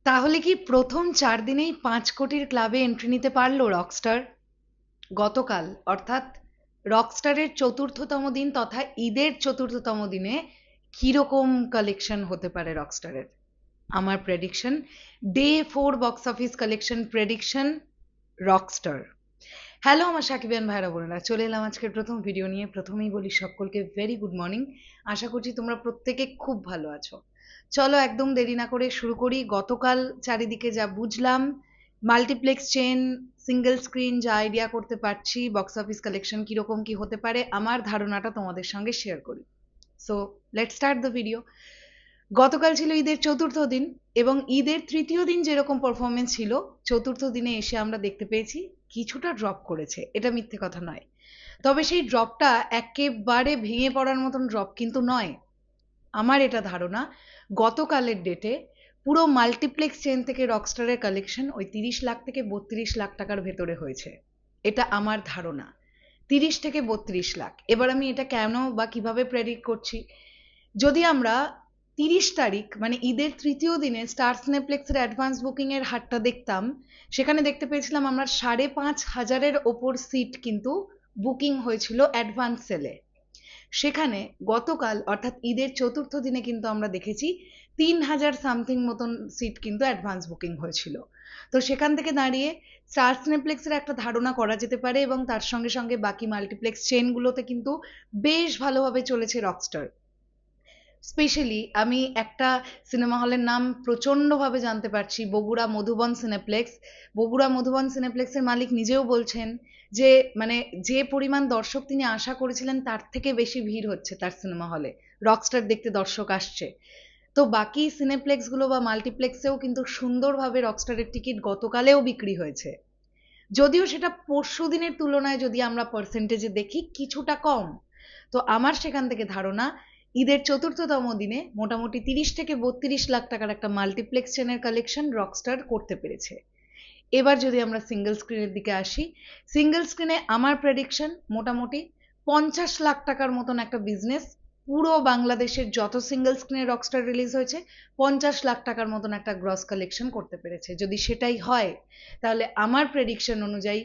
তাহলে কি প্রথম 4 দিনেই 5 কোটির ক্লাবে এন্ট্রি নিতে পারল রকস্টার? গতকাল অর্থাৎ রকস্টারের চতুর্থতম দিন তথা ঈদের চতুর্থতম দিনে কিরকম কালেকশন হতে পারে রকস্টারের? আমার prediction, day 4 box office collection prediction, Rockstar. Hello আমার সাকিবিয়ান ভাইরা বোনেরা, চলে এলাম আজকের প্রথম ভিডিও নিয়ে। প্রথমেই বলি সকলকে ভেরি গুড মর্নিং। আশা করছি তোমরা প্রত্যেকে খুব ভালো আছো। চলো একদম দেরি না করে শুরু করি। গতকাল চারিদিকে যা বুঝলাম, মাল্টিপ্লেক্স চেন, সিঙ্গেল স্ক্রিন যা আইডিয়া করতে পারছি, বক্স অফিস কালেকশন কিরকম কি হতে পারে, আমার ধারণাটা তোমাদের সঙ্গে শেয়ার করি। So let's start the video. গতকাল ছিল ঈদের চতুর্থ দিন এবং ঈদের তৃতীয় দিন যেরকম পারফরমেন্স ছিল, চতুর্থ দিনে এসে আমরা দেখতে পেয়েছি কিছুটা ড্রপ করেছে, এটা মিথ্যে কথা নয়। তবে সেই ড্রপটা একেবারে ভেঙে পড়ার মতন ড্রপ কিন্তু নয়। আমার এটা ধারণা, গতকালের ডেটে পুরো মাল্টিপ্লেক্স চেন থেকে রকস্টারের কালেকশন ওই 30 লাখ থেকে 32 লাখ টাকার ভেতরে হয়েছে। এটা আমার ধারণা, 30 থেকে 32 লাখ। এবার আমি এটা কেন বা কিভাবে প্রেডিক্ট করছি, যদি আমরা 30 তারিখ মানে ঈদের তৃতীয় দিনে স্টার সিনেপ্লেক্সের অ্যাডভান্স বুকিং এর হারটা দেখতাম, সেখানে দেখতে পেয়েছিলাম আমরা 5,500-এর ওপর সিট কিন্তু বুকিং হয়েছিল অ্যাডভান্স সেলে। সেখানে গতকাল অর্থাৎ ঈদের চতুর্থ দিনে কিন্তু আমরা দেখেছি 3,000 সামথিং মতন সিট কিন্তু অ্যাডভান্স বুকিং হয়েছিল। তো সেখান থেকে দাঁড়িয়ে স্টার সিনেপ্লেক্সের একটা ধারণা করা যেতে পারে এবং তার সঙ্গে সঙ্গে বাকি মাল্টিপ্লেক্স চেনগুলোতে কিন্তু বেশ ভালোভাবে চলেছে রকস্টার। স্পেশালি আমি একটা সিনেমা হলের নাম প্রচণ্ডভাবে জানতে পারছি, বগুড়া মধুবন সিনেপ্লেক্স। বগুড়া মধুবন সিনেপ্লেক্সের মালিক নিজেও বলছেন যে মানে যে পরিমাণ দর্শক তিনি আশা করেছিলেন তার থেকে বেশি ভিড় হচ্ছে তার সিনেমা হলে, রকস্টার দেখতে দর্শক আসছে। তো বাকি সিনেপ্লেক্সগুলো বা মাল্টিপ্লেক্সেও কিন্তু সুন্দরভাবে রকস্টারের টিকিট গতকালেও বিক্রি হয়েছে, যদিও সেটা পরশু দিনের তুলনায় যদি আমরা পার্সেন্টেজে দেখি কিছুটা কম। তো আমার সেখান থেকে ধারণা, ঈদের চতুর্থতম দিনে মোটামুটি 30 থেকে 32 লাখ টাকার একটা মাল্টিপ্লেক্স চেনের কালেকশন রকস্টার করতে পেরেছে। এবার যদি আমরা সিঙ্গেল স্ক্রিনের দিকে আসি, সিঙ্গেল স্ক্রিনে আমার প্রেডিকশন মোটামুটি 50 লাখ টাকার মতন একটা বিজনেস পুরো বাংলাদেশের যত সিঙ্গেল স্ক্রিনে রকস্টার রিলিজ হয়েছে 50 লাখ টাকার মতন একটা গ্রস কালেকশন করতে পেরেছে। যদি সেটাই হয় তাহলে আমার প্রেডিকশন অনুযায়ী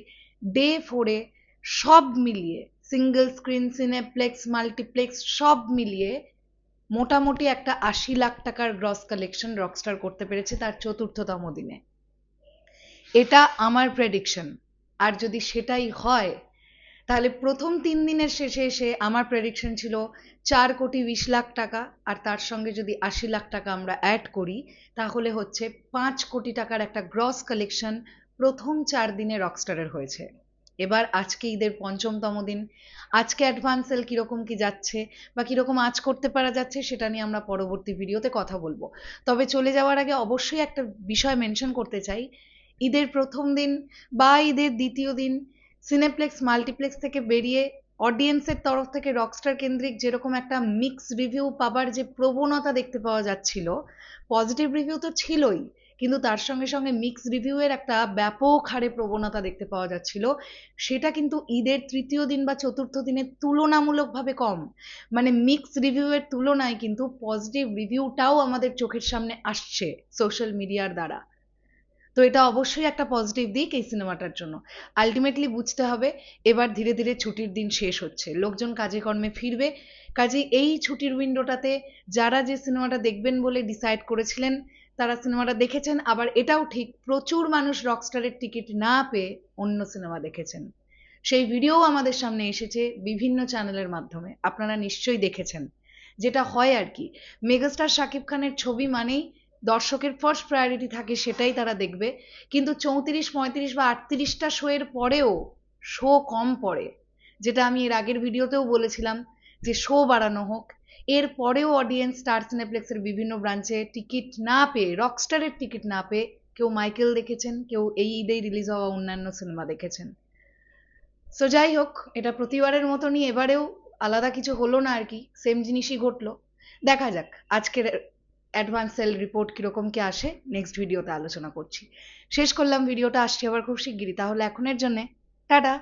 ডে 4-এ সব মিলিয়ে সিঙ্গেল স্ক্রিন, সিনেপ্লেক্স, মাল্টিপ্লেক্স সব মিলিয়ে মোটামুটি একটা 80 লাখ টাকার গ্রস কালেকশন রকস্টার করতে পেরেছে তার চতুর্থতম দিনে। এটা আমার প্রেডিকশন। আর যদি সেটাই হয় তাহলে প্রথম 3 দিনের শেষে এসে আমার প্রেডিকশন ছিল 4,20,00,000 টাকা, আর তার সঙ্গে যদি 80 লাখ টাকা আমরা অ্যাড করি তাহলে হচ্ছে 5 কোটি টাকার একটা গ্রস কালেকশন প্রথম 4 দিনে রকস্টারের হয়েছে। এবার আজকে ঈদের পঞ্চমতম দিন, আজকে অ্যাডভান্স সেল কিরকম কি যাচ্ছে বা কিরকম আজ করতে পারা যাচ্ছে সেটা নিয়ে আমরা পরবর্তী ভিডিওতে কথা বলবো। তবে চলে যাওয়ার আগে অবশ্যই একটা বিষয় মেনশন করতে চাই, ঈদের প্রথম দিন বা ঈদের দ্বিতীয় দিন সিনেপ্লেক্স মাল্টিপ্লেক্স থেকে বেরিয়ে অডিয়েন্সের তরফ থেকে রকস্টার কেন্দ্রিক যেরকম একটা মিক্স রিভিউ পাবার যে প্রবণতা দেখতে পাওয়া যাচ্ছিল, পজিটিভ রিভিউ তো ছিলই, কিন্তু তার সঙ্গে সঙ্গে মিক্স রিভিউয়ের একটা ব্যাপক হারে প্রবণতা দেখতে পাওয়া যাচ্ছিল, সেটা কিন্তু ঈদের তৃতীয় দিন বা চতুর্থ দিনের তুলনামূলকভাবে কম। মানে মিক্স রিভিউয়ের তুলনায় কিন্তু পজিটিভ রিভিউটাও আমাদের চোখের সামনে আসছে সোশ্যাল মিডিয়ার দ্বারা। তো এটা অবশ্যই একটা পজিটিভ দিক এই সিনেমাটার জন্য। আলটিমেটলি বুঝতে হবে এবার ধীরে ধীরে ছুটির দিন শেষ হচ্ছে, লোকজন কাজে কর্মে ফিরবে। কাজেই এই ছুটির উইন্ডোটাতে যারা যে সিনেমাটা দেখবেন বলে ডিসাইড করেছিলেন তারা সিনেমাটা দেখেছেন, আবার এটাও ঠিক প্রচুর মানুষ রকস্টারের টিকিট না পেয়ে অন্য সিনেমা দেখেছেন। সেই ভিডিও আমাদের সামনে এসেছে বিভিন্ন চ্যানেলের মাধ্যমে, আপনারা নিশ্চয়ই দেখেছেন। যেটা হয় আর কি, মেগাস্টার শাকিব খানের ছবি মানেই দর্শকের ফার্স্ট প্রায়োরিটি থাকে সেটাই তারা দেখবে, কিন্তু 34, 35 বা 38টা শো এর পরেও শো কম পড়ে। যেটা আমি এর আগের ভিডিওতেও বলেছিলাম যে শো বাড়ানো হোক, এর পরেও অডিয়েন্স স্টার সিনেপ্লেক্সের বিভিন্ন ব্রাঞ্চে টিকিট না পেয়ে, রকস্টারের টিকিট না পেয়ে কেউ মাইকেল দেখেছেন, কেউ এই ঈদেই রিলিজ হওয়া অন্যান্য সিনেমা দেখেছেন। সো যাই হোক, এটা প্রতিবারের মতনই এবারেও আলাদা কিছু হলো না আর কি, সেম জিনিসই ঘটলো। দেখা যাক আজকের অ্যাডভান্স সেল রিপোর্ট কিরকম কি আসে, নেক্সট ভিডিওতে আলোচনা করছি। শেষ করলাম ভিডিওটা, আসছি আবার খুব শিগগিরই। তাহলে এখনের জন্যে টাটা।